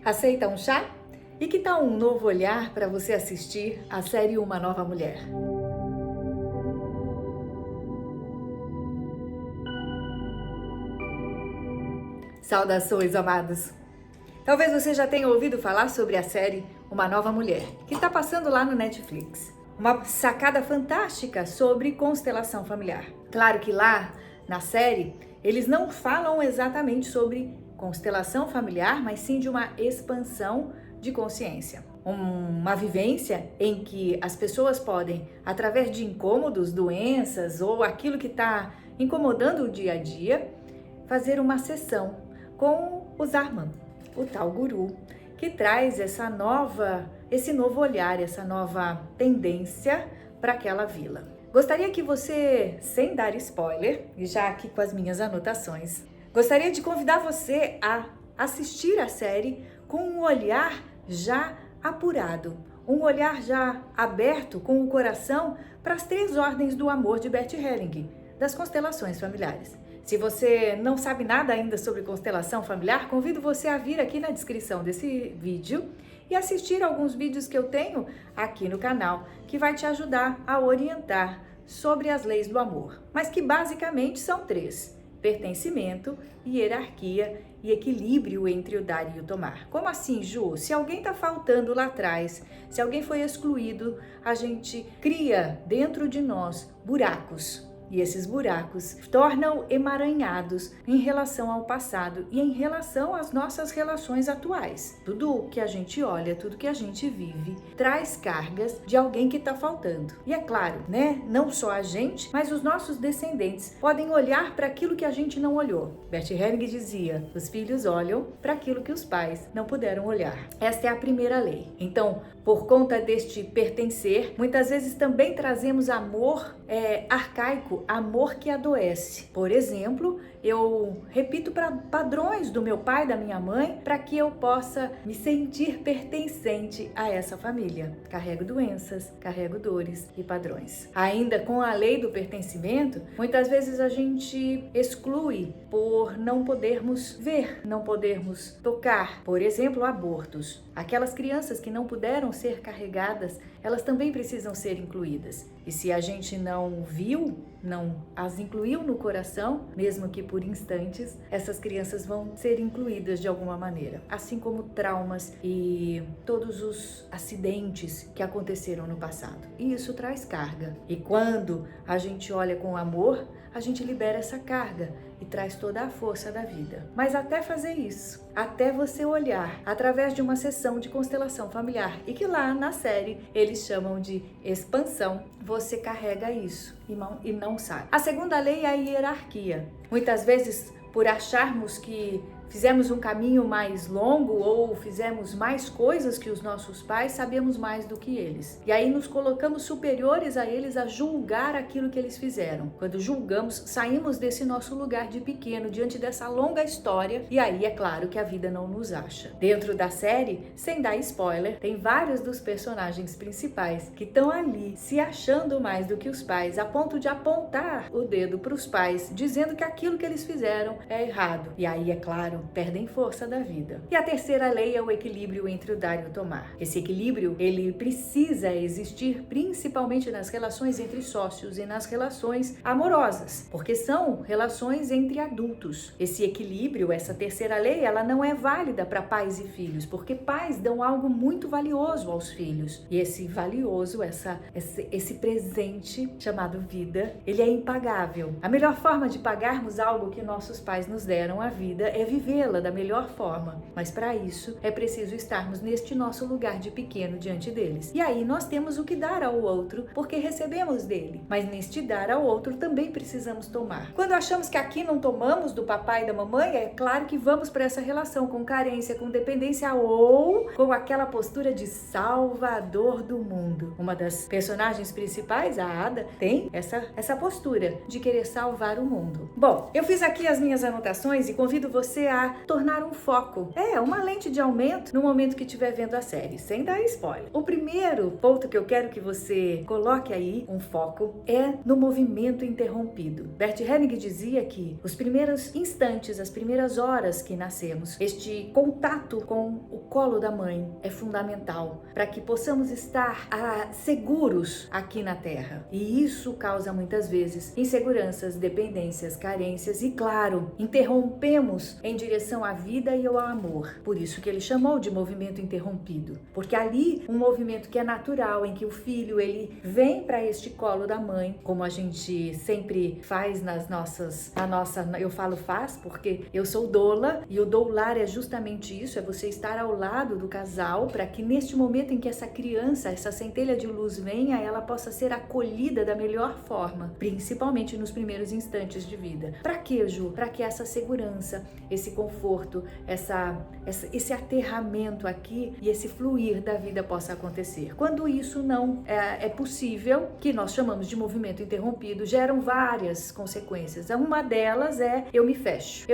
Aceita um chá? E que tal um novo olhar para você assistir a série Uma Nova Mulher? Saudações, amados! Talvez você já tenha ouvido falar sobre a série Uma Nova Mulher, que está passando lá no Netflix. Uma sacada fantástica sobre constelação familiar. Claro que lá na série eles não falam exatamente sobre constelação familiar, mas sim de uma expansão de consciência. Uma vivência em que as pessoas podem, através de incômodos, doenças ou aquilo que está incomodando o dia a dia, fazer uma sessão com o Zarman, o tal guru, que traz esse novo olhar, essa nova tendência para aquela vila. Gostaria que você, sem dar spoiler, e já aqui com as minhas anotações, gostaria de convidar você a assistir a série com um olhar já apurado, um olhar já aberto com o coração para as 3 ordens do amor de Bert Helling, das constelações familiares. Se você não sabe nada ainda sobre constelação familiar, convido você a vir aqui na descrição desse vídeo e assistir alguns vídeos que eu tenho aqui no canal, que vai te ajudar a orientar sobre as leis do amor, mas que basicamente são 3: pertencimento, hierarquia e equilíbrio entre o dar e o tomar. Como assim, Ju? Se alguém está faltando lá atrás, se alguém foi excluído, a gente cria dentro de nós buracos. E esses buracos tornam emaranhados em relação ao passado e em relação às nossas relações atuais. Tudo que a gente olha, tudo que a gente vive, traz cargas de alguém que está faltando. E é claro, né? Não só a gente, mas os nossos descendentes podem olhar para aquilo que a gente não olhou. Bert Helling dizia: os filhos olham para aquilo que os pais não puderam olhar. Esta é a primeira lei. Então, por conta deste pertencer, muitas vezes também trazemos amor arcaico, amor que adoece. Por exemplo, eu repito para padrões do meu pai, da minha mãe, para que eu possa me sentir pertencente a essa família. Carrego doenças, carrego dores e padrões. Ainda com a lei do pertencimento, muitas vezes a gente exclui por não podermos ver, não podermos tocar. Por exemplo, abortos. Aquelas crianças que não puderam ser carregadas, elas também precisam ser incluídas. E se a gente não viu, não as incluiu no coração, mesmo que por instantes, essas crianças vão ser incluídas de alguma maneira. Assim como traumas e todos os acidentes que aconteceram no passado. E isso traz carga. E quando a gente olha com amor, a gente libera essa carga e traz toda a força da vida. Mas até fazer isso, até você olhar através de uma sessão de constelação familiar, e que lá na série eles chamam de expansão, você carrega isso e não sabe. A segunda lei é a hierarquia. Muitas vezes, por acharmos que fizemos um caminho mais longo ou fizemos mais coisas que os nossos pais, sabemos mais do que eles. E aí nos colocamos superiores a eles a julgar aquilo que eles fizeram. Quando julgamos, saímos desse nosso lugar de pequeno diante dessa longa história, e aí é claro que a vida não nos acha. Dentro da série, sem dar spoiler, tem vários dos personagens principais que estão ali se achando mais do que os pais, a ponto de apontar o dedo para os pais, dizendo que aquilo que eles fizeram é errado. E aí, é claro, perdem força da vida. E a terceira lei é o equilíbrio entre o dar e o tomar. Esse equilíbrio, ele precisa existir principalmente nas relações entre sócios e nas relações amorosas, porque são relações entre adultos. Esse equilíbrio, essa terceira lei, ela não é válida para pais e filhos, porque pais dão algo muito valioso aos filhos. E esse valioso, esse presente chamado vida, ele é impagável. A melhor forma de pagarmos algo que nossos pais nos deram, a vida, é vivê-la da melhor forma. Mas para isso é preciso estarmos neste nosso lugar de pequeno diante deles. E aí nós temos o que dar ao outro, porque recebemos dele. Mas neste dar ao outro também precisamos tomar. Quando achamos que aqui não tomamos do papai e da mamãe, é claro que vamos para essa relação com carência, com dependência ou com aquela postura de salvador do mundo. Uma das personagens principais, a Ada, tem essa postura de querer salvar o mundo. Bom, eu fiz aqui as minhas anotações e convido você a para tornar um foco. Uma lente de aumento no momento que estiver vendo a série, sem dar spoiler. O primeiro ponto que eu quero que você coloque aí, um foco, é no movimento interrompido. Bert Helling dizia que os primeiros instantes, as primeiras horas que nascemos, este contato com o colo da mãe é fundamental para que possamos estar seguros aqui na Terra. E isso causa muitas vezes inseguranças, dependências, carências e, claro, interrompemos em direção à vida e ao amor. Por isso que ele chamou de movimento interrompido, porque ali um movimento que é natural, em que o filho ele vem para este colo da mãe, como a gente sempre faz eu falo faz porque eu sou doula e o doular é justamente isso, é você estar ao lado do casal para que neste momento em que essa criança, essa centelha de luz venha, ela possa ser acolhida da melhor forma, principalmente nos primeiros instantes de vida. Para quê, Ju? Para que essa segurança, esse conforto, esse aterramento aqui e esse fluir da vida possa acontecer. Quando isso não é possível, que nós chamamos de movimento interrompido, geram várias consequências. Uma delas é eu me fecho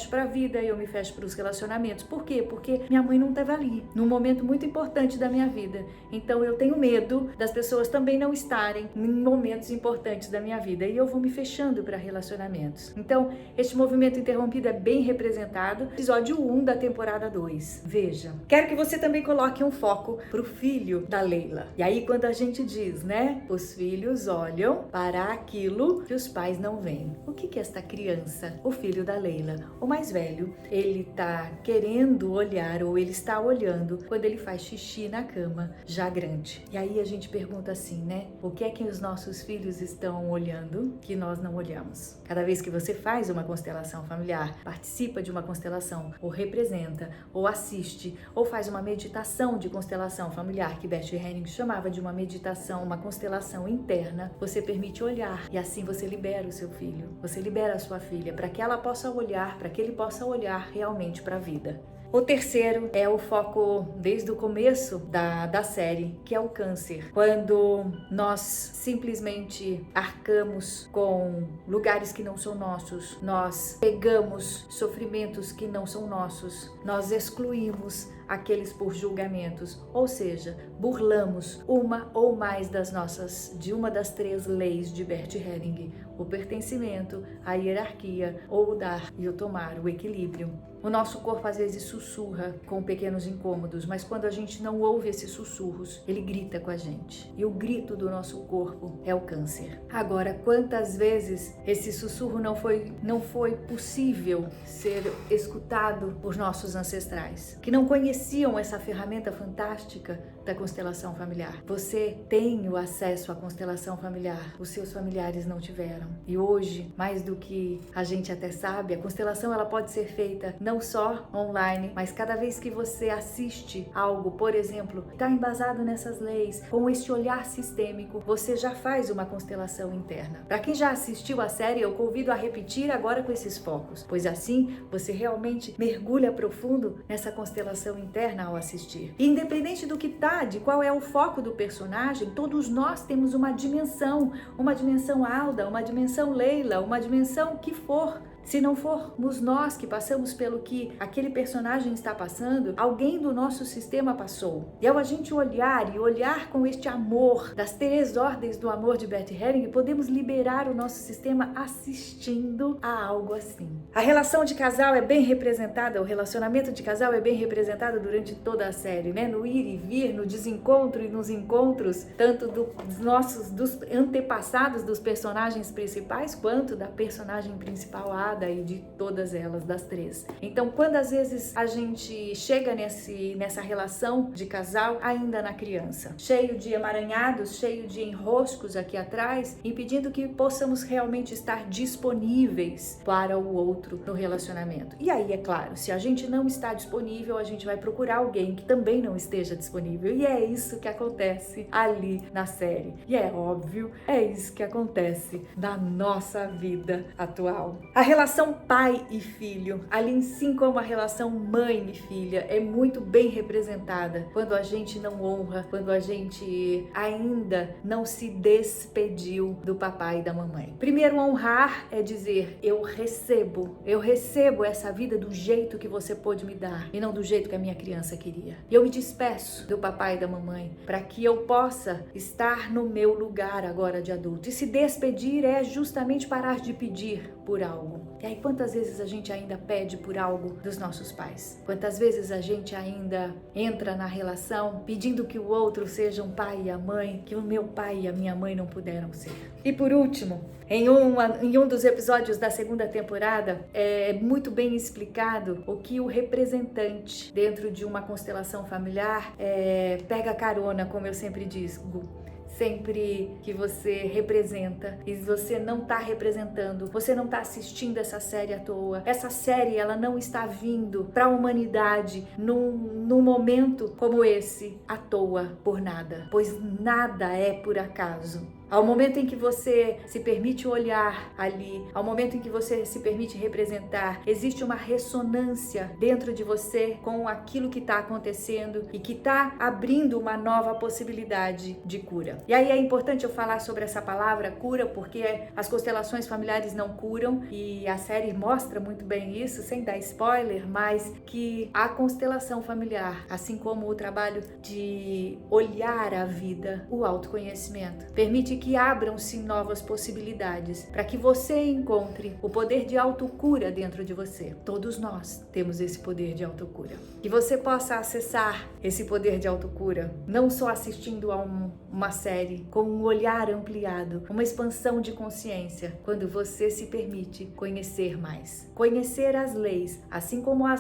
para a vida, eu me fecho para os relacionamentos. Por quê? Porque minha mãe não estava ali, num momento muito importante da minha vida. Então eu tenho medo das pessoas também não estarem em momentos importantes da minha vida e eu vou me fechando para relacionamentos. Então, este movimento interrompido é bem representado no episódio 1 da temporada 2. Veja, quero que você também coloque um foco pro filho da Leila. E aí quando a gente diz, né, os filhos olham para aquilo que os pais não veem. O que é esta criança, o filho da Leila, o mais velho, ele tá querendo olhar ou ele está olhando quando ele faz xixi na cama, já grande. E aí a gente pergunta assim, né, o que é que os nossos filhos estão olhando que nós não olhamos? Cada vez que você faz uma constelação familiar, participa de uma constelação, ou representa, ou assiste, ou faz uma meditação de constelação familiar, que Bert Helling chamava de uma meditação, uma constelação interna, você permite olhar e assim você libera o seu filho, você libera a sua filha para que ela possa olhar, para que ele possa olhar realmente para a vida. O terceiro é o foco desde o começo da série, que é o câncer. Quando nós simplesmente arcamos com lugares que não são nossos, nós pegamos sofrimentos que não são nossos, nós excluímos aqueles por julgamentos, ou seja, burlamos uma ou mais de uma das 3 leis de Bert Helling, o pertencimento, a hierarquia, ou o dar e o tomar, o equilíbrio. O nosso corpo às vezes sussurra com pequenos incômodos, mas quando a gente não ouve esses sussurros, ele grita com a gente. E o grito do nosso corpo é o câncer. Agora, quantas vezes esse sussurro não foi possível ser escutado por nossos ancestrais, que não conheciam essa ferramenta fantástica da constelação familiar? Você tem o acesso à constelação familiar, os seus familiares não tiveram. E hoje, mais do que a gente até sabe, a constelação ela pode ser feita não só online, mas cada vez que você assiste algo, por exemplo, está embasado nessas leis, com este olhar sistêmico, você já faz uma constelação interna. Para quem já assistiu a série, eu convido a repetir agora com esses focos, pois assim você realmente mergulha profundo nessa constelação interna ao assistir. E independente do que de qual é o foco do personagem, todos nós temos uma dimensão Alda, uma dimensão Leila, uma dimensão que for. Se não formos nós que passamos pelo que aquele personagem está passando, alguém do nosso sistema passou. E ao a gente olhar com este amor, das 3 ordens do amor de Bert Helling, podemos liberar o nosso sistema assistindo a algo assim. A relação de casal é bem representada, o relacionamento de casal é bem representado durante toda a série, né? No ir e vir, no desencontro e nos encontros, tanto dos antepassados dos personagens principais, quanto da personagem principal, Ada, e de todas elas, das 3. Então, quando às vezes a gente chega nessa relação de casal ainda na criança, cheio de emaranhados, cheio de enroscos aqui atrás, impedindo que possamos realmente estar disponíveis para o outro no relacionamento. E aí, é claro, se a gente não está disponível, a gente vai procurar alguém que também não esteja disponível. E é isso que acontece ali na série. E é óbvio, é isso que acontece na nossa vida atual. A relação relação pai e filho, assim como a relação mãe e filha, é muito bem representada quando a gente não honra, quando a gente ainda não se despediu do papai e da mamãe. Primeiro, honrar é dizer: eu recebo essa vida do jeito que você pôde me dar e não do jeito que a minha criança queria. Eu me despeço do papai e da mamãe para que eu possa estar no meu lugar agora de adulto. E se despedir é justamente parar de pedir por algo. E aí, quantas vezes a gente ainda pede por algo dos nossos pais? Quantas vezes a gente ainda entra na relação pedindo que o outro seja um pai e a mãe, que o meu pai e a minha mãe não puderam ser? E por último, em um dos episódios da segunda temporada, é muito bem explicado o que o representante dentro de uma constelação familiar pega carona, como eu sempre digo. Sempre que você representa e você não está representando, você não está assistindo essa série à toa. Essa série, ela não está vindo para a humanidade num momento como esse à toa, por nada, pois nada é por acaso. Ao momento em que você se permite olhar ali, ao momento em que você se permite representar, existe uma ressonância dentro de você com aquilo que está acontecendo e que está abrindo uma nova possibilidade de cura. E aí é importante eu falar sobre essa palavra cura, porque as constelações familiares não curam e a série mostra muito bem isso, sem dar spoiler, mas que a constelação familiar, assim como o trabalho de olhar a vida, o autoconhecimento, permite que abram-se novas possibilidades para que você encontre o poder de autocura dentro de você. Todos nós temos esse poder de autocura. Que você possa acessar esse poder de autocura, não só assistindo a uma série, com um olhar ampliado, uma expansão de consciência, quando você se permite conhecer mais. Conhecer as leis, assim como a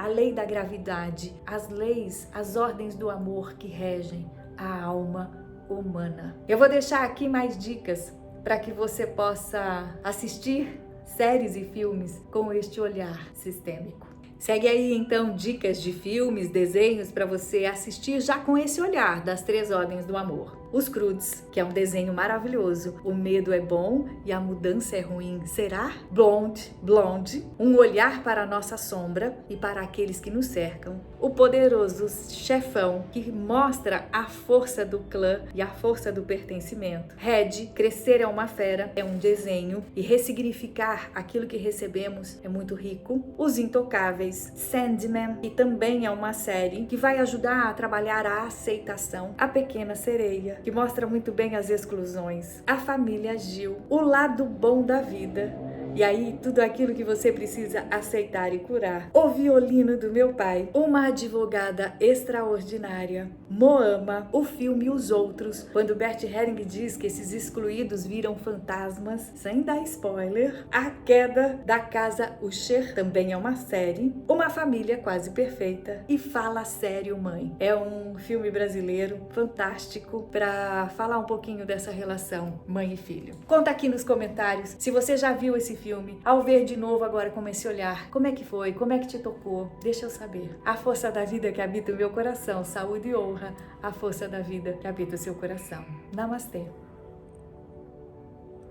lei da gravidade, as leis, as ordens do amor que regem a alma humana. Eu vou deixar aqui mais dicas para que você possa assistir séries e filmes com este olhar sistêmico. Segue aí então dicas de filmes, desenhos para você assistir já com esse olhar das 3 ordens do amor. Os Croods, que é um desenho maravilhoso. O medo é bom e a mudança é ruim. Será? Blonde, um olhar para a nossa sombra e para aqueles que nos cercam. O Poderoso Chefão, que mostra a força do clã e a força do pertencimento. Red, Crescer é uma Fera, é um desenho e ressignificar aquilo que recebemos é muito rico. Os Intocáveis, Sandman, que também é uma série que vai ajudar a trabalhar a aceitação. A Pequena Sereia, que mostra muito bem as exclusões. A Família Gil, o lado bom da vida. E aí, tudo aquilo que você precisa aceitar e curar. O Violino do Meu Pai, Uma Advogada Extraordinária. Moama, o filme Os Outros, quando Bert Helling diz que esses excluídos viram fantasmas, sem dar spoiler. A Queda da Casa Usher, também é uma série. Uma Família Quase Perfeita. E Fala Sério, Mãe. É um filme brasileiro fantástico para falar um pouquinho dessa relação mãe e filho. Conta aqui nos comentários se você já viu esse filme, ao ver de novo agora com esse olhar, como é que foi, como é que te tocou, deixa eu saber. A força da vida que habita o meu coração, saúde e honra, a força da vida que habita o seu coração. Namastê.